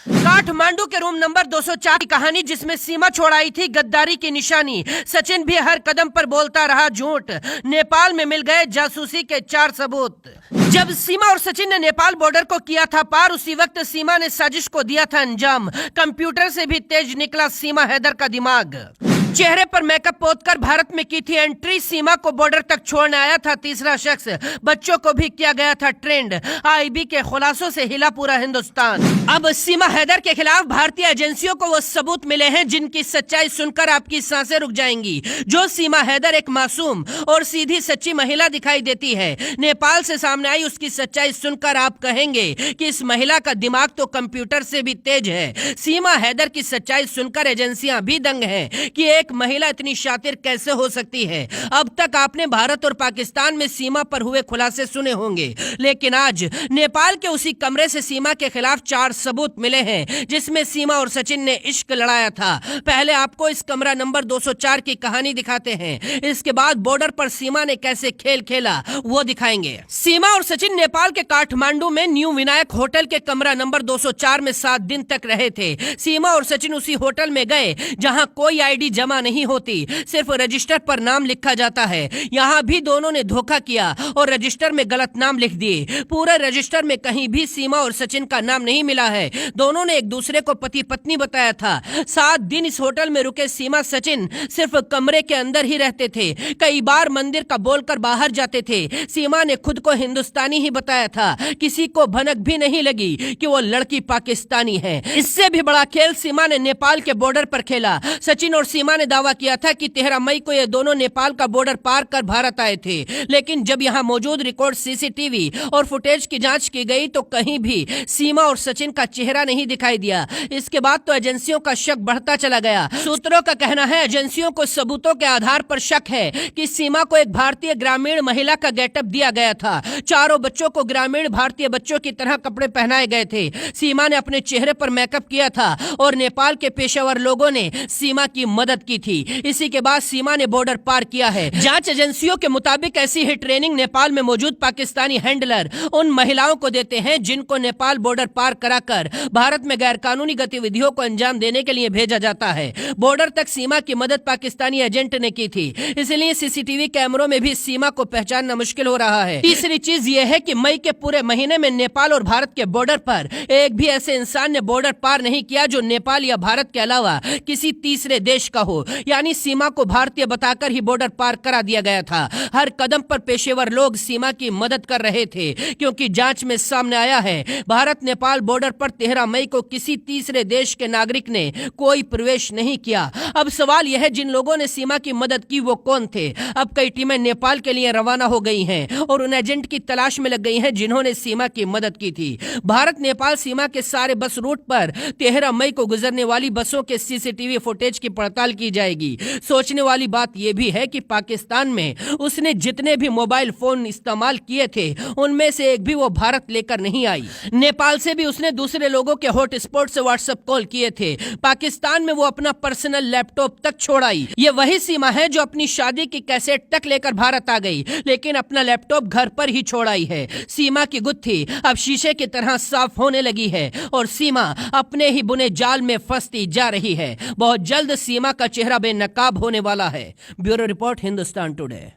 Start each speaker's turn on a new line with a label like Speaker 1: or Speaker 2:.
Speaker 1: काठमांडू के room number 204 की कहानी, जिसमें सीमा छोड़ाई थी गद्दारी की निशानी। सचिन भी हर कदम पर बोलता रहा झूठ। नेपाल में मिल गए जासूसी के 4 सबूत। जब सीमा और सचिन ने नेपाल बॉर्डर को किया था पार, उसी वक्त सीमा ने साजिश को दिया था अंजाम। कंप्यूटर से भी तेज निकला सीमा हैदर का दिमाग। चेहरे पर मेकअप पोतकर भारत में की थी एंट्री। सीमा को बॉर्डर तक छोड़ने आया था तीसरा शख्स। बच्चों को भी किया गया था ट्रेंड। आईबी के खुलासों से हिला पूरा हिंदुस्तान। अब सीमा हैदर के खिलाफ भारतीय एजेंसियों को वो सबूत मिले हैं जिनकी सच्चाई सुनकर आपकी सांसें रुक जाएंगी। जो सीमा हैदर एक मासूम और सीधी सच्ची महिला दिखाई देती है, नेपाल से सामने आई उसकी सच्चाई सुनकर आप कहेंगे कि इस महिला का दिमाग तो कंप्यूटर से भी तेज है। सीमा हैदर की सच्चाई सुनकर एजेंसियां भी दंग हैं कि एक महिला इतनी शातिर कैसे हो सकती है। अब तक आपने भारत और पाकिस्तान में सीमा पर हुए खुलासे सुने होंगे, लेकिन आज नेपाल के उसी कमरे से सीमा के खिलाफ 4 सबूत मिले हैं जिसमें सीमा और सचिन ने इश्क लड़ाया था। पहले आपको इस कमरा नंबर 204 की कहानी दिखाते हैं, इसके बाद बॉर्डर पर सीमा ने कैसे खेल खेला वो दिखाएंगे। सीमा और सचिन नेपाल के काठमांडू में न्यू विनायक होटल के कमरा नंबर 204 में 7 दिन तक रहे थे। सीमा और सचिन उसी होटल में गए जहां कोई आईडी जमा नहीं होती, सिर्फ रजिस्टर पर नाम लिखा जाता है। यहाँ भी दोनों ने धोखा किया और रजिस्टर में गलत नाम लिख दिए। पूरे रजिस्टर में कहीं भी सीमा और सचिन का नाम नहीं मिला है। दोनों ने एक दूसरे को पति पत्नी बताया था। 7 दिन इस होटल में रुके सीमा सचिन सिर्फ कमरे के अंदर ही रहते थे। कई बार मंदिर का बोलकर बाहर जाते थे। सीमा ने खुद को हिंदुस्तानी ही बताया था। किसी को भनक भी नहीं लगी कि वो लड़की पाकिस्तानी है। इससे भी बड़ा खेल सीमा ने नेपाल के बॉर्डर पर खेला। सचिन और सीमा ने दावा किया था कि 13 मई को ये दोनों नेपाल का बॉर्डर पार कर भारत आए थे, लेकिन जब यहाँ मौजूद रिकॉर्ड सीसीटीवी और फुटेज की जांच की गई तो कहीं भी सीमा और सचिन का चेहरा नहीं दिखाई दिया। इसके बाद तो एजेंसियों का शक बढ़ता चला गया। सूत्रों का कहना है एजेंसियों को सबूतों के आधार पर शक है कि सीमा को एक भारतीय ग्रामीण महिला का गेटअप दिया गया था। चारों बच्चों को ग्रामीण भारतीय बच्चों की तरह कपड़े पहनाए गए थे। सीमा ने अपने चेहरे पर मेकअप किया था और नेपाल के पेशेवर लोगों ने सीमा की मदद की थी। इसी के बाद सीमा ने बॉर्डर पार किया है। जांच एजेंसियों के मुताबिक ऐसी ही ट्रेनिंग नेपाल में मौजूद पाकिस्तानी हैंडलर उन महिलाओं को देते हैं जिनको नेपाल बॉर्डर पार कराकर भारत में गैरकानूनी गतिविधियों को अंजाम देने के लिए भेजा जाता है। बॉर्डर तक सीमा की मदद पाकिस्तानी एजेंट ने की थी, इसलिए सीसीटीवी कैमरों में भी सीमा को पहचानना मुश्किल हो रहा है। तीसरी चीज ये है कि मई के पूरे महीने में नेपाल और भारत के बॉर्डर पर एक भी ऐसे इंसान ने बॉर्डर पार नहीं किया जो नेपाल या भारत के अलावा किसी तीसरे देश का हो। यानी सीमा को भारतीय बताकर ही बॉर्डर पार करा दिया गया था। हर कदम पर पेशेवर लोग सीमा की मदद कर रहे थे, क्योंकि जांच में सामने आया है भारत नेपाल बॉर्डर पर 13 मई को किसी तीसरे देश के नागरिक ने कोई प्रवेश नहीं किया। अब सवाल यह है जिन लोगों ने सीमा की मदद की वो कौन थे। अब कई टीमें नेपाल के लिए रवाना हो गई हैं और उन एजेंट की तलाश में लग गई हैं जिन्होंने सीमा की मदद की थी। भारत नेपाल सीमा के सारे बस रूट पर 13 मई को गुजरने वाली बसों के सीसीटीवी फुटेज की पड़ताल की जाएगी। सोचने वाली बात यह भी है कि पाकिस्तान में उसने जितने भी मोबाइल फोन इस्तेमाल किए थे उनमें से एक भी वो भारत लेकर नहीं आई। नेपाल से भी उसने दूसरे लोगों के हॉटस्पॉट से व्हाट्सएप कॉल किए थे। पाकिस्तान में वो अपना पर्सनल लैपटॉप तक छोड़ आई। ये वही सीमा है जो अपनी शादी की कैसेट तक लेकर भारत आ गई, लेकिन अपना लैपटॉप घर पर ही छोड़ आई है। सीमा की गुत्थी अब शीशे की तरह साफ होने लगी है और सीमा अपने ही बुने जाल में फंसती जा रही है। बहुत जल्द सीमा का चेहरा बेनकाब होने वाला है। Bureau report, Hindustan today.